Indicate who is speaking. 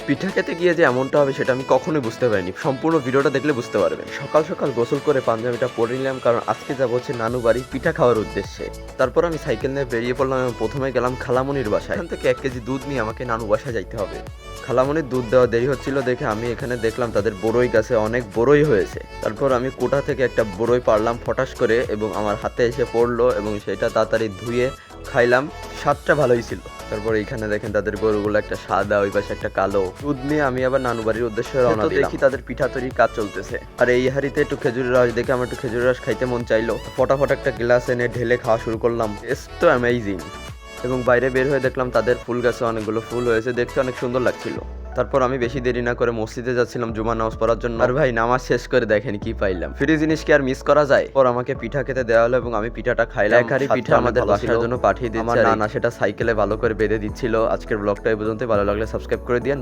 Speaker 1: পিঠা খেতে গিয়ে যে এমনটা হবে সেটা আমি কখনোই বুঝতে পারিনি। সম্পূর্ণ ভিডিওটা দেখলে বুঝতে পারবেন। সকাল সকাল গোসল করে পাঞ্জাবিটা পরে নিলাম, কারণ আজকে যাবো হচ্ছে নানু বাড়ি পিঠা খাওয়ার উদ্দেশ্যে। তারপর আমি সাইকেল নিয়ে বেরিয়ে পড়লাম এবং প্রথমে গেলাম খালামনির বাসায়। এখান থেকে 1 কেজি দুধ নিয়ে আমাকে নানু বাসায় যাইতে হবে। খালামনির দুধ দেওয়া দেরি হচ্ছিল দেখে আমি এখানে দেখলাম তাদের বড়ই গাছে অনেক বড়ই হয়েছে। তারপর আমি কোটা থেকে একটা বড়ই পারলাম ফটাস করে এবং আমার হাতে এসে পড়লো এবং সেটা তাড়াতাড়ি ধুয়ে খাইলাম। স্বাদটা ভালোই ছিল। তারপর এইখানে দেখেন তাদের গরুগুলো একটা সাদা, ওই পাশে একটা কালো। দুধ নিয়ে আমি আবার নানু বাড়ির উদ্দেশ্যে রওনা দিলাম। দেখি তাদের পিঠা তৈরির কাজ চলতেছে, আর এই হাঁড়িতে একটু খেজুরের রস দেখে আমার একটু খেজুরের রস খাইতে মন চাইলো। ফটাফট একটা গ্লাস এনে ঢেলে খাওয়া শুরু করলাম। টেস্ট তো অ্যামেজিং। এবং বাইরে বের হয়ে দেখলাম তাদের ফুল গাছে অনেকগুলো ফুল হয়েছে, দেখতে অনেক সুন্দর লাগছিল। তারপর আমি বেশি দেরি না করে মসজিদে যাচ্ছিলাম জুমার নামাজ পড়ার জন্য। আর ভাই নামাজ শেষ করে দেখেন কি পাইলাম। ফ্রি জিনিস কি আর মিস করা যায়? পর আমাকে পিঠা খেতে দেওয়া হলো এবং আমি পিঠাটা খাইলাম। এক হাঁড়ি পিঠা আমাদের বাসার জন্য পাঠিয়ে দিচ্ছে। আমার নানা সেটা সাইকেলে ভালো করে বেঁধে দিচ্ছিল। আজকের ব্লগটা এই পর্যন্ত। ভালো লাগলে সাবস্ক্রাইব করে দিয়েন।